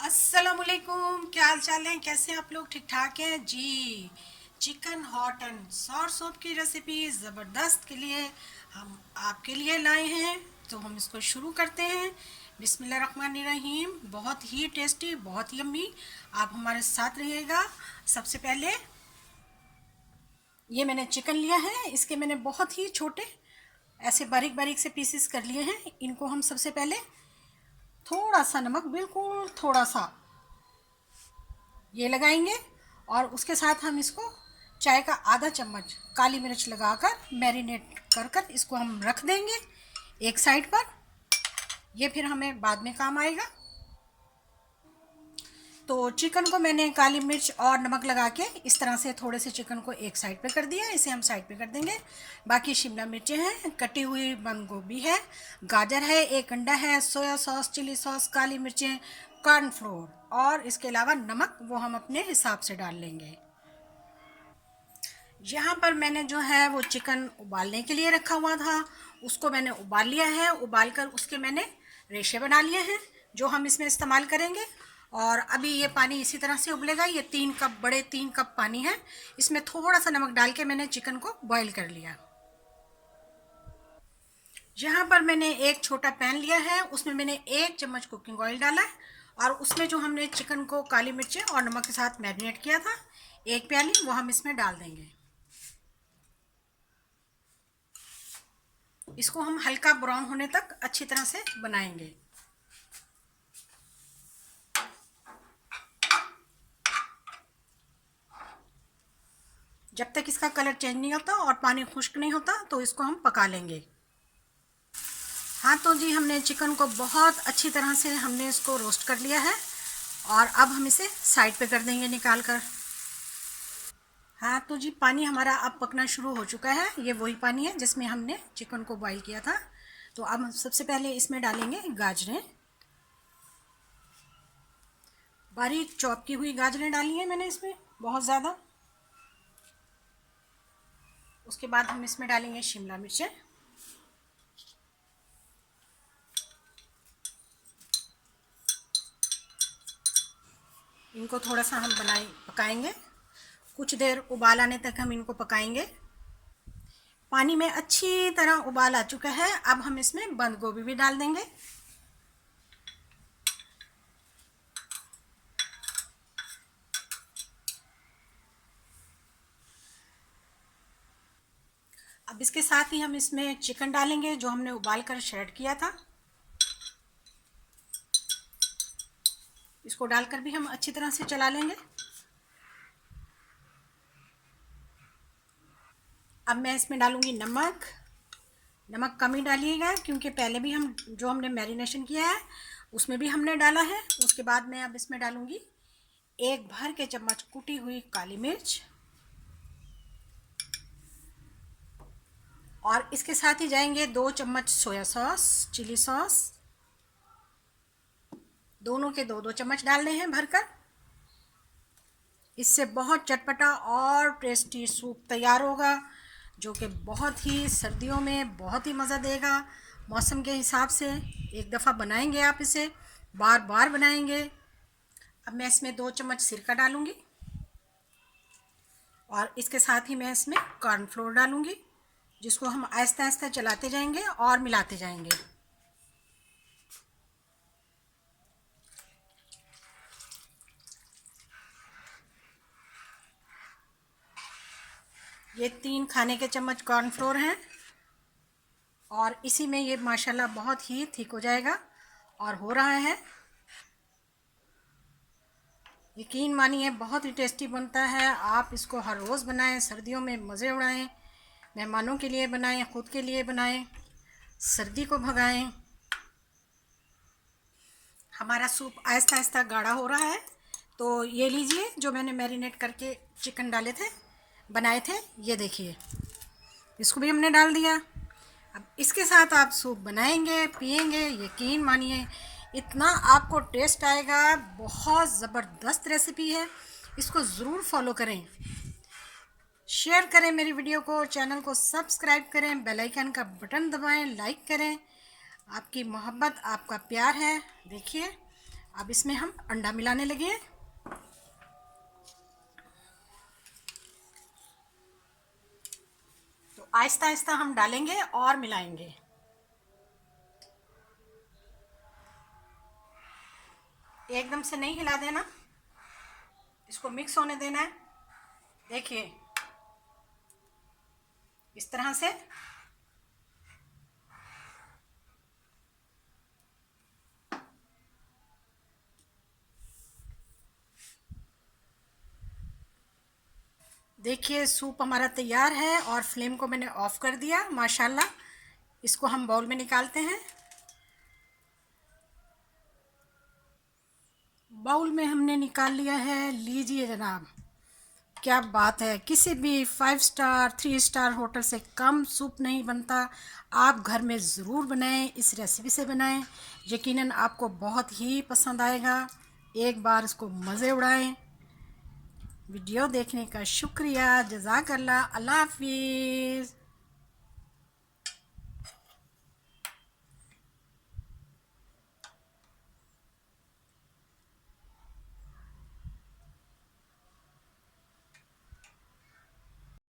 अस्सलामुअलैकुम, क्या हाल चाल है? कैसे हैं आप लोग? ठीक ठाक हैं जी। Chicken hot and sour soup की रेसिपी ज़बरदस्त के लिए हम आपके लिए लाए हैं। तो हम इसको शुरू करते हैं। बिस्मिल्लाहिर्रहमानिर्रहीम। बहुत ही टेस्टी, बहुत यम्मी। आप हमारे साथ रहिएगा। सबसे पहले ये मैंने चिकन लिया है। इसके मैंने बहुत ही छोटे ऐसे बारीक बारीक से पीसेस कर लिए हैं। इनको हम सबसे पहले थोड़ा सा नमक, बिल्कुल थोड़ा सा ये लगाएंगे और उसके साथ हम इसको चाय का आधा चम्मच काली मिर्च लगाकर मैरिनेट कर कर इसको हम रख देंगे एक साइड पर। ये फिर हमें बाद में काम आएगा। तो चिकन को मैंने काली मिर्च और नमक लगा के इस तरह से थोड़े से चिकन को एक साइड पे कर दिया। इसे हम साइड पे कर देंगे। बाकी शिमला मिर्चें हैं, कटी हुई बंद गोभी है, गाजर है, एक अंडा है, सोया सॉस, चिली सॉस, काली मिर्चें, कॉर्नफ्लोर और इसके अलावा नमक वो हम अपने हिसाब से डाल लेंगे। यहाँ पर मैंने जो है वो चिकन उबालने के लिए रखा हुआ था, उसको मैंने उबाल लिया है। उबाल कर उसके मैंने रेशे बना लिए हैं जो हम इसमें इस्तेमाल करेंगे। और अभी ये पानी इसी तरह से उबलेगा। ये 3 कप, बड़े 3 कप पानी है। इसमें थोड़ा सा नमक डाल के मैंने चिकन को बॉईल कर लिया। यहाँ पर मैंने एक छोटा पैन लिया है, उसमें मैंने 1 चम्मच कुकिंग ऑयल डाला है और उसमें जो हमने चिकन को काली मिर्चें और नमक के साथ मैरिनेट किया था, 1 प्याली, वो हम इसमें डाल देंगे। इसको हम हल्का ब्राउन होने तक अच्छी तरह से बनाएंगे। जब तक इसका कलर चेंज नहीं होता और पानी खुश्क नहीं होता तो इसको हम पका लेंगे। हाँ तो जी, हमने चिकन को बहुत अच्छी तरह से हमने इसको रोस्ट कर लिया है और अब हम इसे साइड पे कर देंगे निकाल कर। हाँ तो जी, पानी हमारा अब पकना शुरू हो चुका है। ये वही पानी है जिसमें हमने चिकन को बॉईल किया था। तो अब हम सबसे पहले इसमें डालेंगे गाजरें। बारीक चॉप की हुई गाजरें डाली हैं मैंने इसमें, बहुत ज़्यादा। उसके बाद हम इसमें डालेंगे शिमला मिर्चें। इनको थोड़ा सा हम पकाएंगे। कुछ देर उबाल आने तक हम इनको पकाएंगे। पानी में अच्छी तरह उबाल आ चुका है। अब हम इसमें बंद गोभी भी डाल देंगे। अब इसके साथ ही हम इसमें चिकन डालेंगे जो हमने उबाल कर शेड किया था। इसको डालकर भी हम अच्छी तरह से चला लेंगे। अब मैं इसमें डालूंगी नमक। नमक कम ही डालिएगा क्योंकि पहले भी हम जो हमने मैरिनेशन किया है उसमें भी हमने डाला है। उसके बाद मैं अब इसमें डालूंगी 1 भर के चम्मच कुटी हुई काली मिर्च और इसके साथ ही जाएंगे 2 चम्मच सोया सॉस, चिली सॉस। दोनों के 2-2 चम्मच डालने हैं भरकर। इससे बहुत चटपटा और टेस्टी सूप तैयार होगा जो कि बहुत ही सर्दियों में बहुत ही मज़ा देगा। मौसम के हिसाब से एक दफ़ा बनाएंगे आप इसे, बार बार बनाएंगे। अब मैं इसमें 2 चम्मच सिरका डालूंगी और इसके साथ ही मैं इसमें कॉर्नफ्लोर डालूंगी जिसको हम आहिस्ता आहिस्ता चलाते जाएंगे और मिलाते जाएंगे। ये 3 खाने के चम्मच कॉर्नफ्लोर हैं और इसी में ये माशाल्लाह बहुत ही थिक हो जाएगा और हो रहा है। यकीन मानिए बहुत ही टेस्टी बनता है। आप इसको हर रोज़ बनाएं, सर्दियों में मज़े उड़ाएं, मेहमानों के लिए बनाएं, ख़ुद के लिए बनाएं, सर्दी को भगाएं। हमारा सूप आहिस्ता आहिस्ता गाढ़ा हो रहा है। तो ये लीजिए, जो मैंने मैरिनेट करके चिकन डाले थे, बनाए थे, ये देखिए, इसको भी हमने डाल दिया। अब इसके साथ आप सूप बनाएंगे, पिएंगे, यकीन मानिए इतना आपको टेस्ट आएगा। बहुत ज़बरदस्त रेसिपी है, इसको ज़रूर फॉलो करें। शेयर करें मेरी वीडियो को, चैनल को सब्सक्राइब करें, बेल आइकन का बटन दबाएं, लाइक करें। आपकी मोहब्बत, आपका प्यार है। देखिए अब इसमें हम अंडा मिलाने लगे। तो आहिस्ता आहिस्ता हम डालेंगे और मिलाएंगे। एकदम से नहीं हिला देना, इसको मिक्स होने देना है। देखिए इस तरह से। देखिए सूप हमारा तैयार है और फ्लेम को मैंने ऑफ कर दिया माशाल्लाह। इसको हम बाउल में निकालते हैं। बाउल में हमने निकाल लिया है। लीजिए जनाब, क्या बात है, किसी भी 5 स्टार 3 स्टार होटल से कम सूप नहीं बनता। आप घर में ज़रूर बनाएं, इस रेसिपी से बनाएं, यकीनन आपको बहुत ही पसंद आएगा। एक बार इसको मज़े उड़ाएं। वीडियो देखने का शुक्रिया, जज़ाकल्लाह, अल्लाह हाफिज़।